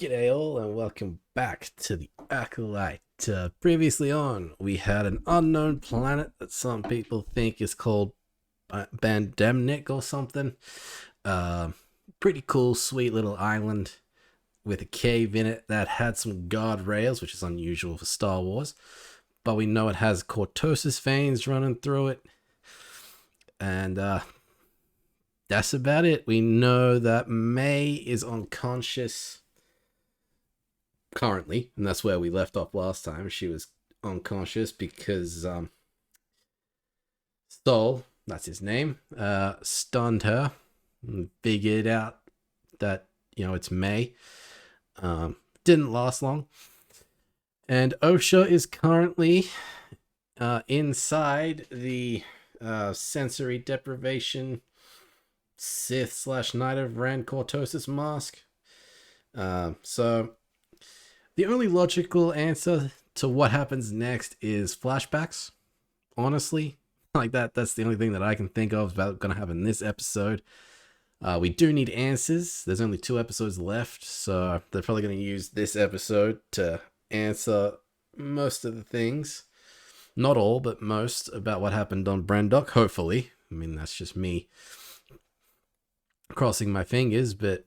G'day all and welcome back to the Acolyte. Previously on, we had an unknown planet that some people think is called Bandemnik or something. Pretty cool, sweet little island with a cave in it that had some guardrails, which is unusual for Star Wars. But we know it has cortosis veins running through it. And that's about it. We know that May is unconscious currently, and that's where we left off last time. She was unconscious because Sol, that's his name, stunned her and figured out that, it's May. Didn't last long. And Osha is currently inside the sensory deprivation Sith / Knight of Ren cortosis mask. So the only logical answer to what happens next is flashbacks. Honestly, that's the only thing that I can think of about going to happen in this episode. We do need answers. There's only 2 episodes left, so they're probably going to use this episode to answer most of the things. Not all, but most about what happened on Brendok, hopefully. I mean, that's just me crossing my fingers, but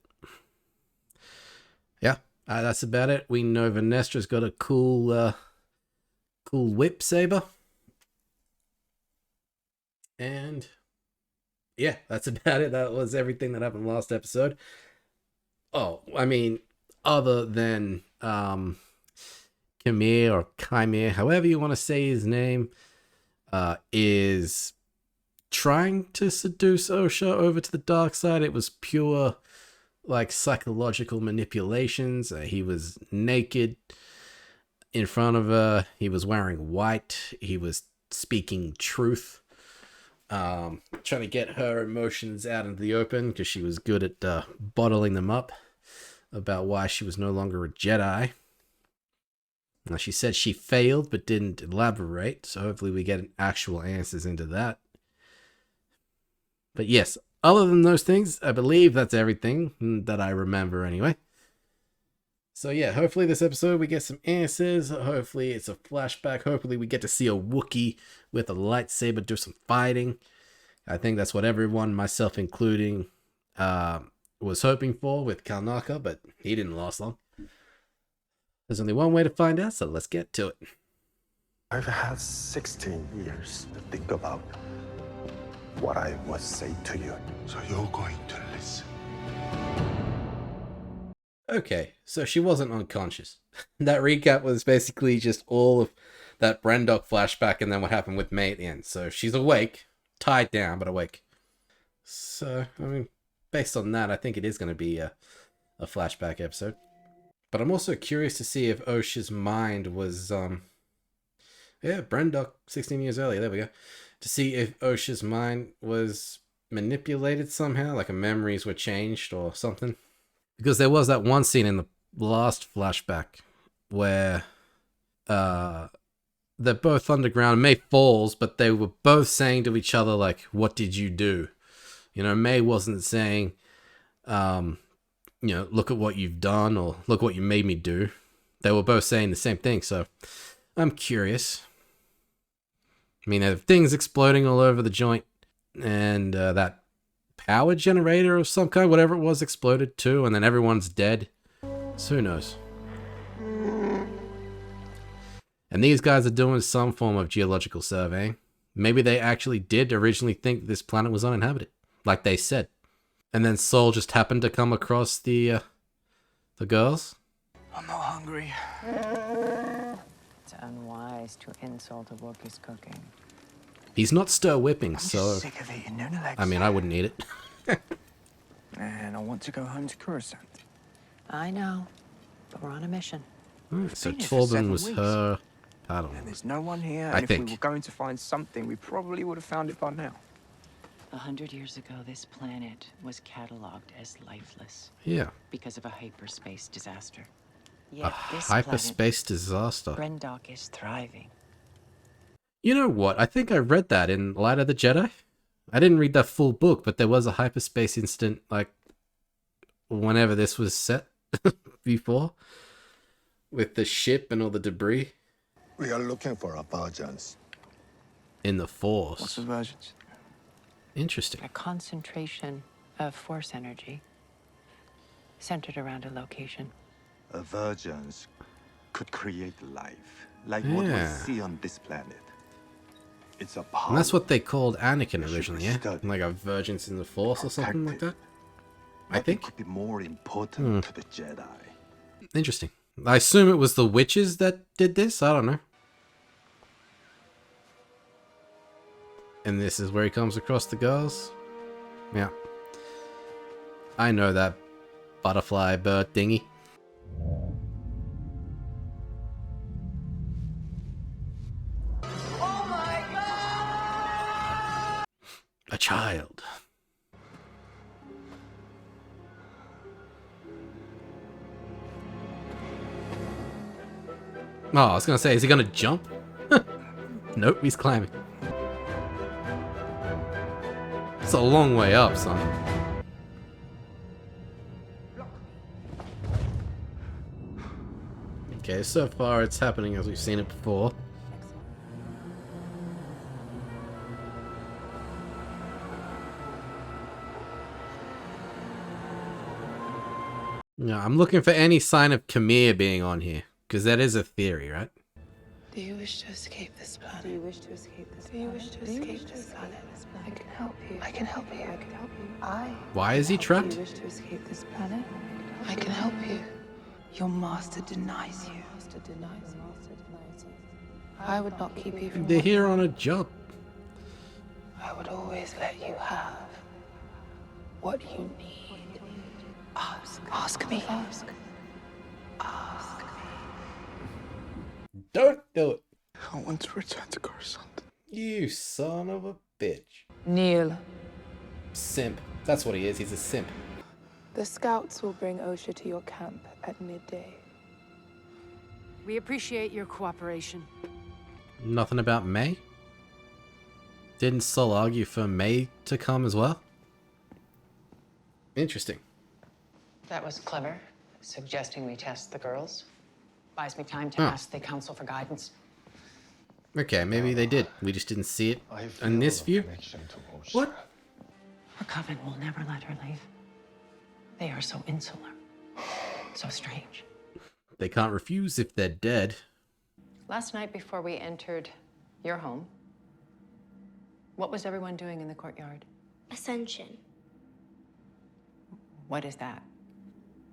yeah, that's about it. We know Vanestra's got a cool whip saber. And yeah, that's about it. That was everything that happened last episode. Oh, I mean, other than Khmer or Chimere, however you want to say his name, is trying to seduce Osha over to the dark side. It was pure psychological manipulations. He was naked in front of her. He was wearing white. He was speaking truth. Trying to get her emotions out into the open because she was good at bottling them up about why she was no longer a Jedi. Now, she said she failed but didn't elaborate, so hopefully we get actual answers into that. But yes, other than those things, I believe that's everything that I remember anyway. So yeah, hopefully this episode we get some answers. Hopefully it's a flashback. Hopefully we get to see a Wookiee with a lightsaber do some fighting. I think that's what everyone, myself including, was hoping for with Kalnaka, but he didn't last long. There's only one way to find out, so let's get to it. I've had 16 years to think about what I must say to you. So you're going to listen. Okay, so she wasn't unconscious. That recap was basically just all of that Brendok flashback and then what happened with May at the end. So she's awake, tied down, but awake. So, I mean, based on that, I think it is going to be a flashback episode. But I'm also curious to see if Osha's mind was, Brendok, 16 years earlier, there we go. To see if Osha's mind was manipulated somehow, like her memories were changed or something. Because there was that one scene in the last flashback where they're both underground. May falls, but they were both saying to each other, like, what did you do? May wasn't saying, look at what you've done or look what you made me do. They were both saying the same thing, so I'm curious. I mean, there are things exploding all over the joint, and that power generator of some kind, whatever it was, exploded too, and then everyone's dead. So who knows? And these guys are doing some form of geological surveying. Maybe they actually did originally think this planet was uninhabited, like they said. And then Sol just happened to come across the girls. I'm not hungry. It's unwise to insult a Wookiee's cooking. He's not stir whipping, I'm so sick of eating Nuna legs. I mean, I wouldn't eat it. And I want to go home to Coruscant. I know, but we're on a mission. So been here for Torben 7 was weeks. her. I don't And know. there's no one here. I And if think. we were going to find something, we probably would have found it by now. 100 years ago, this planet was cataloged as lifeless Yeah, because of a hyperspace disaster. a Yet this hyperspace disaster. planet, Brendok, is thriving. You know what? I think I read that in Light of the Jedi. I didn't read that full book, but there was a hyperspace incident, like, whenever this was set. before with the ship and all the debris We are looking for virgins. in the Force. What's the versions? Interesting. A concentration of force energy centered around a location. Virgins could create life, like what we Yeah. see on this planet. It's a power. And that's what they called Anakin It should originally, be yeah? studied. Like a Virgins in the Force or something like that? I Nothing think. could be more important to the Jedi. Interesting. I assume it was the witches that did this? I don't know. And this is where he comes across the girls? Yeah. I know that butterfly bird thingy. Oh my god! A child. Oh, I was gonna say, is he gonna jump? Nope, he's climbing. It's a long way up, son. Okay, so far it's happening as we've seen it before. Yeah, I'm looking for any sign of Khmer being on here, because that is a theory, right? Do you wish to escape this planet? Do you wish to escape this Do you wish to escape this planet? I can help you. I can help you. I can help you. Why is he Do trapped? you wish to escape this planet? I can help you. Your master denies you. Master denies you. I would not keep you from They're what here on a job. I would always let you have what you need. Ask me. Ask me. Don't do it. I want to return to Coruscant. You son of a bitch. Kneel. Simp. That's what he is. He's a simp. The scouts will bring Osha to your camp at midday. We appreciate your cooperation. Nothing about May? Didn't Sol argue for May to come as well? Interesting. That was clever, suggesting we test the girls. Buys me time to Huh. ask the council for guidance. Okay, maybe they did. We just didn't see it I in this feel a view. connection to Osha. What? Her coven will never let her leave. They are so insular, so strange. They can't refuse if they're dead. Last night before we entered your home, what was everyone doing in the courtyard? Ascension. What is that?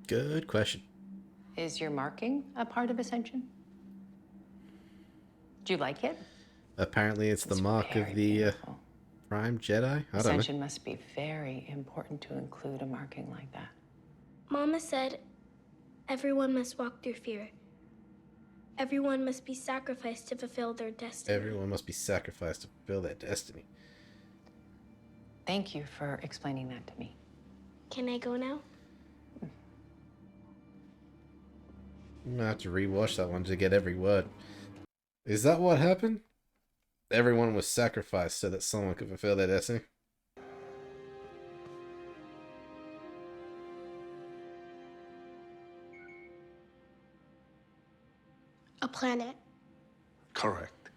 Good question. Is your marking a part of Ascension? Do you like it? Apparently it's the It's mark of very the beautiful. Prime Jedi? I don't know. Ascension must be very important to include a marking like that. Mama said everyone must walk through fear. Everyone must be sacrificed to fulfill their destiny. Everyone must be sacrificed to fulfill their destiny. Thank you for explaining that to me. Can I go now? I'm gonna have to rewatch that one to get every word. Is that what happened? Everyone was sacrificed so that someone could fulfill their destiny? A planet. Correct.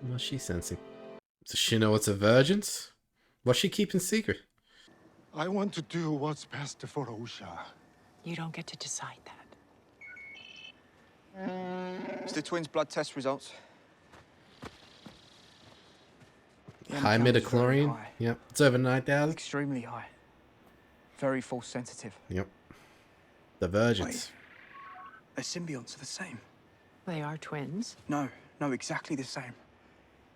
What's she sensing? Does she know it's a virgins? What's she keeping secret? I want to do what's best for Osha. You don't get to decide that. It's the twins' blood test results. The High M count is very midichlorian? high. Yep. It's over 9,000? Extremely high. Very force sensitive. Yep. The virgins. Wait. Their symbionts are the same. They are twins. No, exactly the same.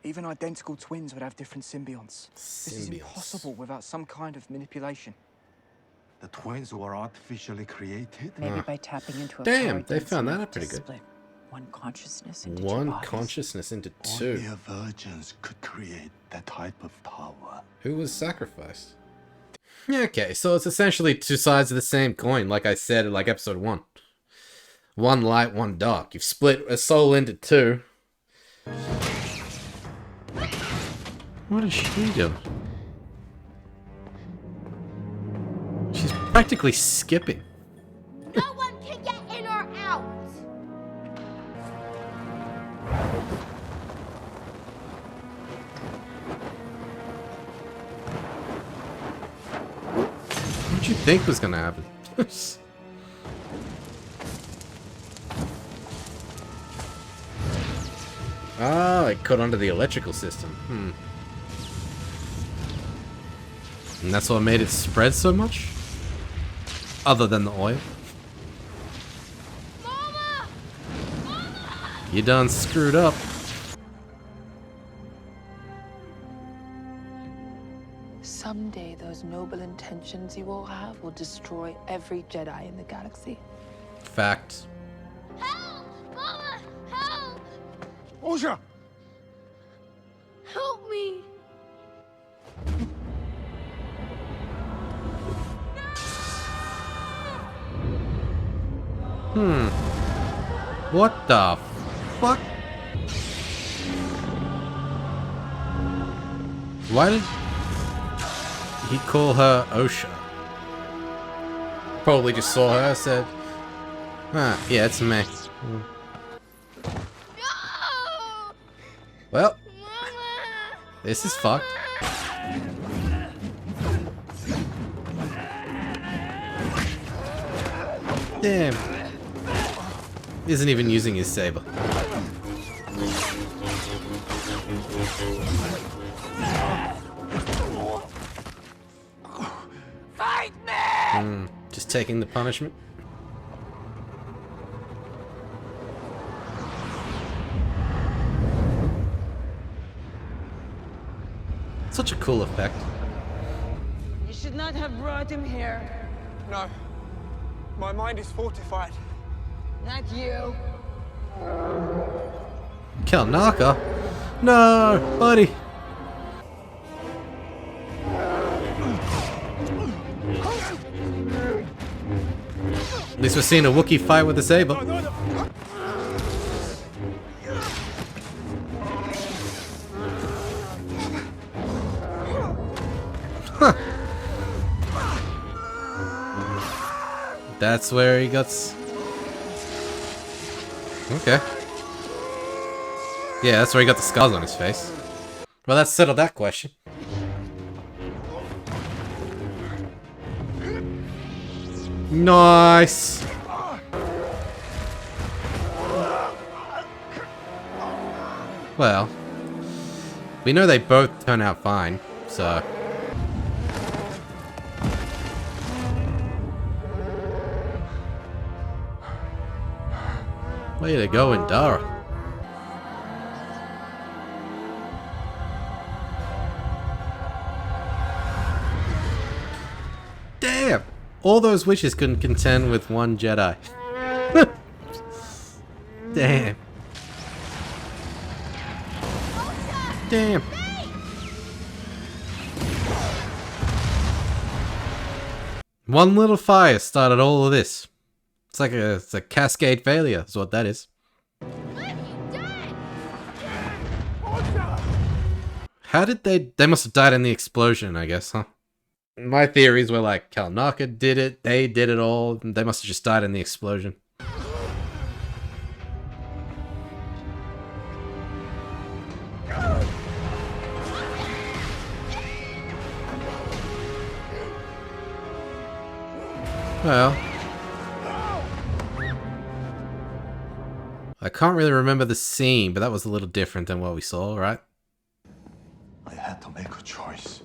Even identical twins would have different symbionts. This is Symbionts. impossible without some kind of manipulation. The twins were artificially created? Maybe by tapping into a Damn, power they dense found that enough out pretty to good. split one consciousness into two One bodies. consciousness into Only two. a virgins could create that type of power. Who was sacrificed? Yeah, okay, so it's essentially two sides of the same coin, like I said in like episode 1. One light, one dark. You've split a soul into two. What is she doing? She's Practically skipping. No one can get in or out. What did you think was gonna happen? Ah, it caught onto the electrical system. And that's what made it spread so much? Other than the oil? Mama! Mama! You done screwed up. Someday, those noble intentions you all have will destroy every Jedi in the galaxy. Fact. Help! Mama! Help! Osha! Help me! What the fuck? Why did he call her Osha? Probably just saw her, said, ah, yeah, it's me. No! Well, Mama! this is fucked. Damn. Isn't even using his saber. Fight me! Just taking the punishment. Such a cool effect. You should not have brought him here. No. My mind is fortified. Not you. Kalnaka? No, buddy. At least we're seeing a Wookiee fight with a saber. Huh. That's where he got. Okay. Yeah, that's where he got the scars on his face. Well, that settled that question. Nice. Well, we know they both turn out fine, so. Way to go, Indara. Damn! All those witches couldn't contend with one Jedi. Damn. Damn. One little fire started all of this. It's a cascade failure, is what that is. What have you done? How did they must have died in the explosion, I guess, huh? My theories were like, Kalnaka did it, they did it all, and they must have just died in the explosion. Well, I can't really remember the scene, but that was a little different than what we saw, right? I had to make a choice.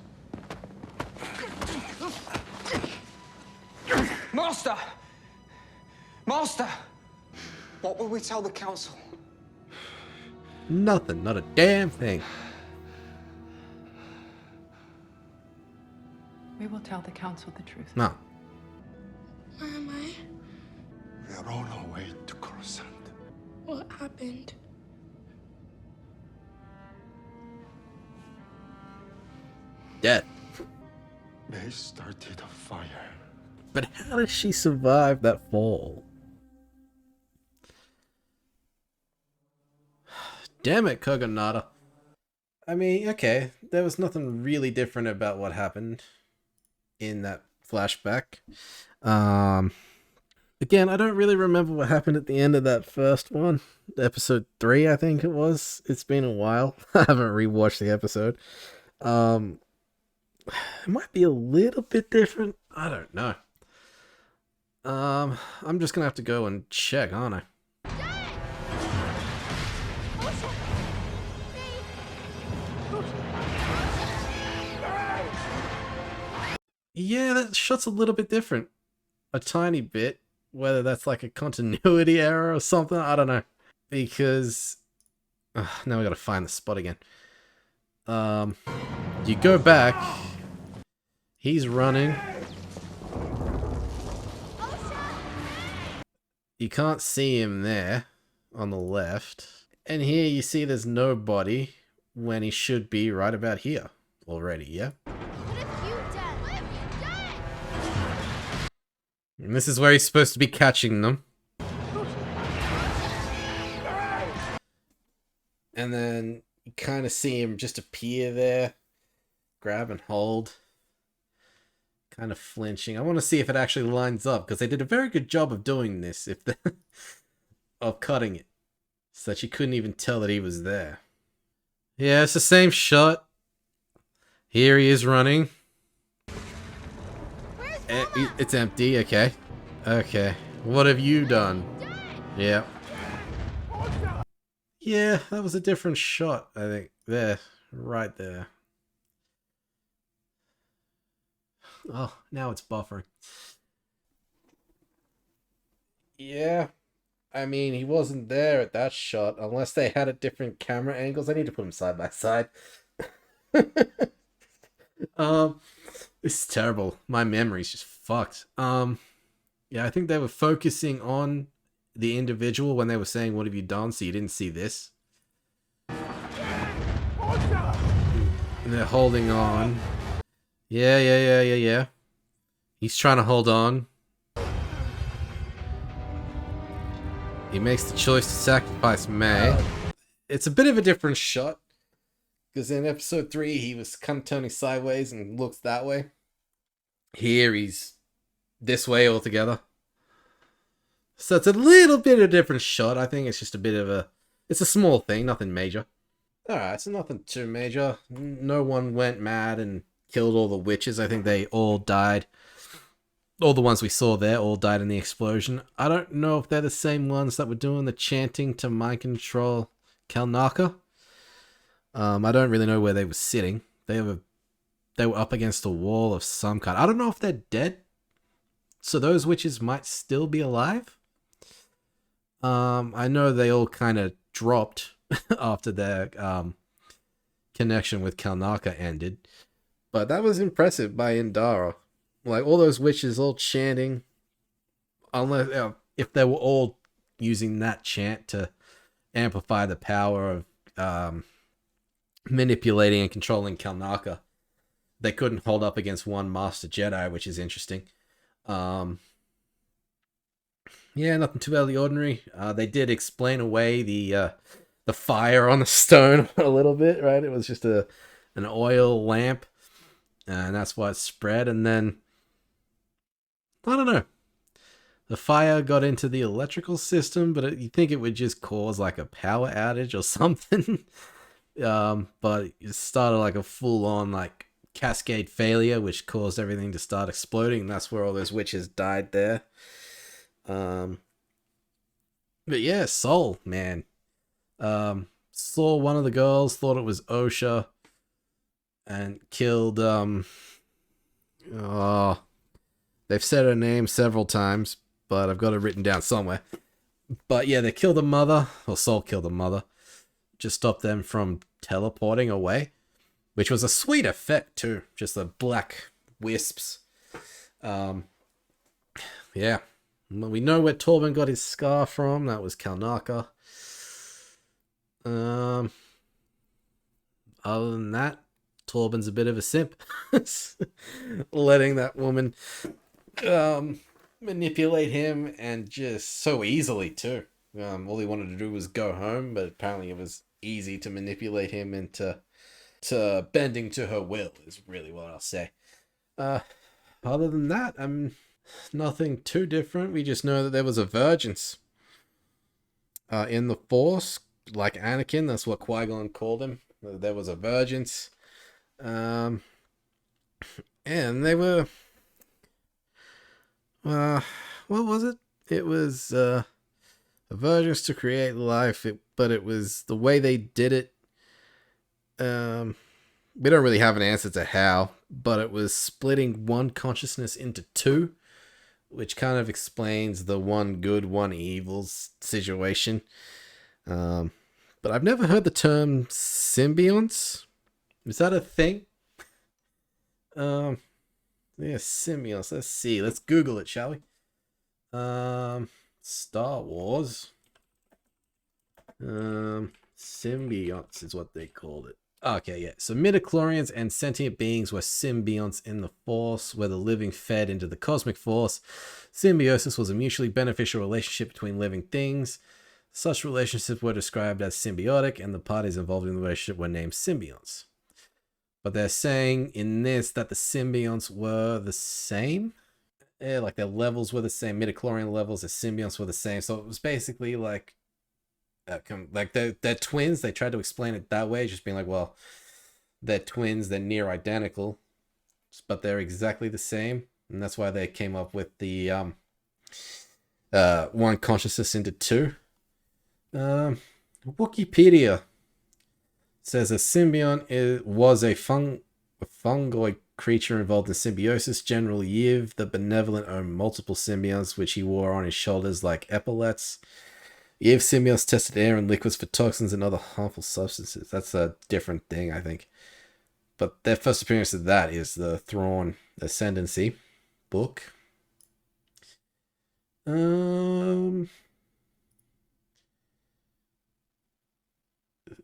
Master! Master! What will we tell the council? Nothing, not a damn thing. We will tell the council the truth. No. Where am I? We are on our way to Coruscant. What happened? Dead. They started a fire. But how did she survive that fall? Damn it, Kogonada. I mean, okay, there was nothing really different about what happened in that flashback. Again, I don't really remember what happened at the end of that first one. Episode 3, I think it was. It's been a while. I haven't rewatched the episode. It might be a little bit different. I don't know. I'm just gonna have to go and check, aren't I? Yeah, that shot's a little bit different. A tiny bit. Whether that's like a continuity error or something, I don't know. Because... now we gotta find the spot again. You go back. He's running. You can't see him there on the left. And here you see there's nobody when he should be right about here already, yeah? What have you done? What have you done? And this is where he's supposed to be catching them. And then you kind of see him just appear there. Grab and hold. Kind of flinching. I want to see if it actually lines up, because they did a very good job of doing this, of cutting it, so that you couldn't even tell that he was there. Yeah, it's the same shot. Here he is running. It's empty, okay. Okay. What have you done? Yeah. Yeah, that was a different shot, I think. There. Right there. Oh, now it's buffering. Yeah. I mean, he wasn't there at that shot, unless they had a different camera angles. I need to put them side by side. This is terrible. My memory's just fucked. Yeah, I think they were focusing on the individual when they were saying, "What have you done?" So you didn't see this. And they're holding on. Yeah. He's trying to hold on. He makes the choice to sacrifice May. It's a bit of a different shot, because in episode 3 he was kind of turning sideways and looks that way. Here he's this way altogether. So it's a little bit of a different shot. I think it's just a bit of a... It's a small thing, nothing major. Alright, so nothing too major. No one went mad and killed all the witches. I think they all died. All the ones we saw there all died in the explosion. I don't know if they're the same ones that were doing the chanting to mind control Kalnaka. I don't really know where they were sitting. They were up against a wall of some kind. I don't know if they're dead. So those witches might still be alive. I know they all kind of dropped after their connection with Kalnaka ended. But that was impressive by Indara. Like, all those witches all chanting. Unless, if they were all using that chant to amplify the power of manipulating and controlling Kalnaka, they couldn't hold up against one Master Jedi, which is interesting. Yeah, nothing too out of the ordinary. They did explain away the fire on the stone a little bit, right? It was just an oil lamp, and that's why it spread. And then, I don't know, the fire got into the electrical system, but you think it would just cause like a power outage or something. But it started like a full-on like cascade failure, which caused everything to start exploding, and that's where all those witches died there. But yeah, Soul, man. Saw one of the girls, thought it was Osha, and killed, they've said her name several times, but I've got it written down somewhere. But yeah, they killed the mother, or Soul killed the mother. Just stopped them from teleporting away, which was a sweet effect too. Just the black wisps. Yeah. Well, we know where Torben got his scar from. That was Kalnaka. Other than that, Torben's a bit of a simp. Letting that woman manipulate him, and just so easily too. All he wanted to do was go home, but apparently it was easy to manipulate him into bending to her will, is really what I'll say. other than that, nothing too different. We just know that there was a vergence in the Force, like Anakin. That's what Qui-Gon called him. There was a vergence. And they were... what was it? It was a vergence to create life, but it was the way they did it. We don't really have an answer to how, but it was splitting one consciousness into two, which kind of explains the one good, one evil situation. But I've never heard the term symbionts. Is that a thing? Yeah, symbionts. Let's see. Let's Google it, shall we? Star Wars. Symbionts is what they called it. Okay, yeah. So midichlorians and sentient beings were symbionts in the Force, where the living fed into the cosmic force. Symbiosis was a mutually beneficial relationship between living things. Such relationships were described as symbiotic, and the parties involved in the relationship were named symbionts. But they're saying in this that the symbionts were the same. Yeah, like their levels were the same. Midichlorian levels, the symbionts were the same. So it was basically like they're twins. They tried to explain it that way, just being like, well, they're twins, they're near identical, but they're exactly the same, and that's why they came up with the one consciousness into two. Wikipedia says a symbiont was a fungoid creature involved in symbiosis. General Yiv, the benevolent, owned multiple symbionts, which he wore on his shoulders like epaulets. Yiv symbionts tested air and liquids for toxins and other harmful substances. That's a different thing, I think. But their first appearance of that is the Thrawn Ascendancy book.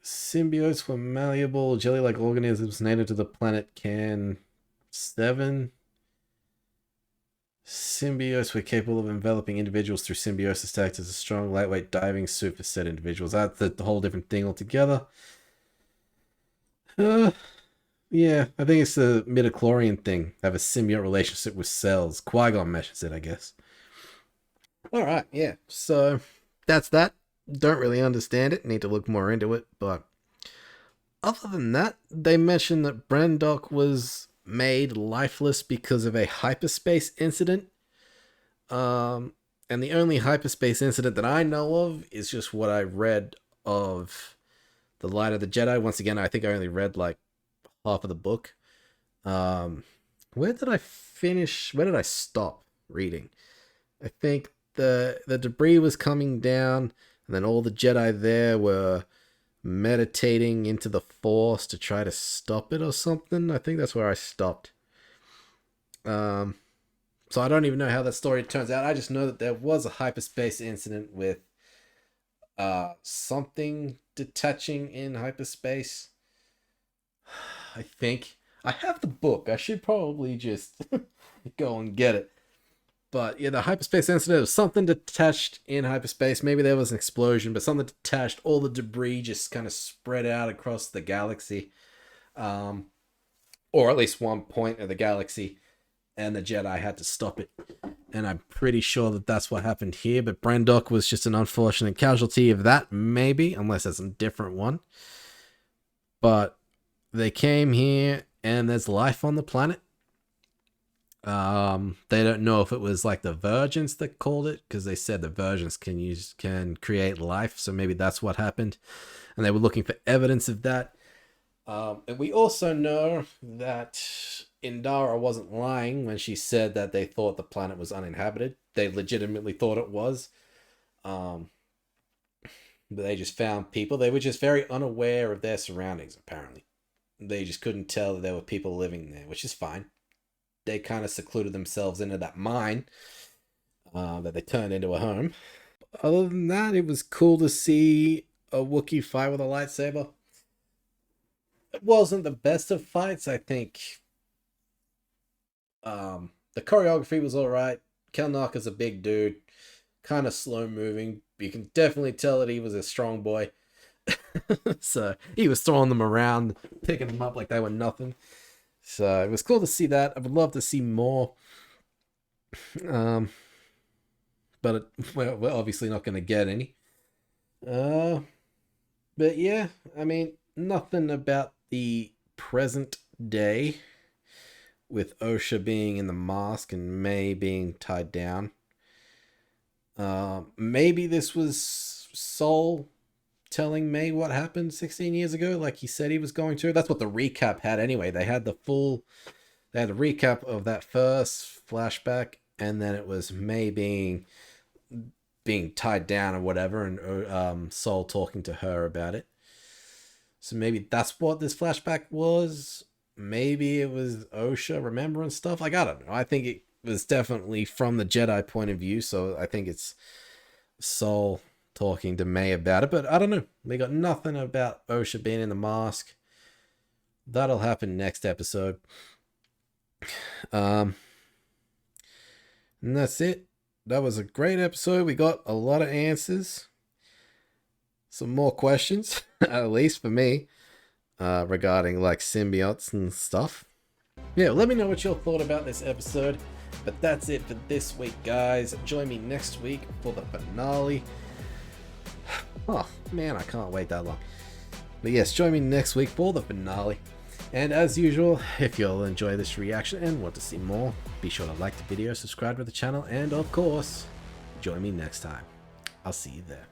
Symbiotes were malleable, jelly-like organisms native to the planet Can 7. Symbiotes were capable of enveloping individuals through symbiosis to act as a strong, lightweight diving suit for said individuals. That's a whole different thing altogether. Yeah, I think it's the midichlorian thing. Have a symbiote relationship with cells. Qui-Gon mentions it, I guess. Alright, yeah. So, that's that. Don't really understand it. Need to look more into it. But, other than that, they mentioned that Brandok was made lifeless because of a hyperspace incident. And the only hyperspace incident that I know of is just what I read of The Light of the Jedi. Once again, I think I only read like half of the book. Where did I finish? Where did I stop reading? I think the debris was coming down, and then all the Jedi there were meditating into the Force to try to stop it or something. I think that's where I stopped. So I don't even know how that story turns out. I just know that there was a hyperspace incident with something detaching in hyperspace. I think I have the book. I should probably just go and get it. But yeah, the hyperspace incident was something detached in hyperspace. Maybe there was an explosion, but something detached. All the debris just kind of spread out across the galaxy. Or at least one point of the galaxy. And the Jedi had to stop it. And I'm pretty sure that that's what happened here. But Brandok was just an unfortunate casualty of that, maybe. Unless there's a different one. But they came here and there's life on the planet. They don't know if it was like the Virgins that called it, because they said the Virgins can create life, so maybe that's what happened, and they were looking for evidence of that. And we also know that Indara wasn't lying when she said that they thought the planet was uninhabited. They legitimately thought it was. But they just found people. They were just very unaware of their surroundings, apparently. They just couldn't tell that there were people living there, which is fine. They kind of secluded themselves into that mine that they turned into a home. Other than that, it was cool to see a Wookiee fight with a lightsaber. It wasn't the best of fights, I think. The choreography was alright. Kelnarker's a big dude. Kind of slow moving. You can definitely tell that he was a strong boy. So he was throwing them around, picking them up like they were nothing. So it was cool to see that. I would love to see more. But we're obviously not going to get any. But yeah, I mean, nothing about the present day with Osha being in the mask and May being tied down. Maybe this was Sol telling May what happened 16 years ago, like he said he was going to. That's what the recap had anyway. They had the recap of that first flashback, and then it was May being tied down or whatever, and Sol talking to her about it. So maybe that's what this flashback was. Maybe it was Osha remembering stuff. Like, I don't know. I think it was definitely from the Jedi point of view, so I think it's Sol talking to May about it, but I don't know. We got nothing about Osha being in the mask. That'll happen next episode. And that's it. That was a great episode. We got a lot of answers. Some more questions, at least for me, regarding like symbiotes and stuff. Yeah, let me know what you all thought about this episode. But that's it for this week, guys. Join me next week for the finale. Oh, man, I can't wait that long. But yes, join me next week for the finale. And as usual, if you'll enjoy this reaction and want to see more, be sure to like the video, subscribe to the channel, and of course, join me next time. I'll see you there.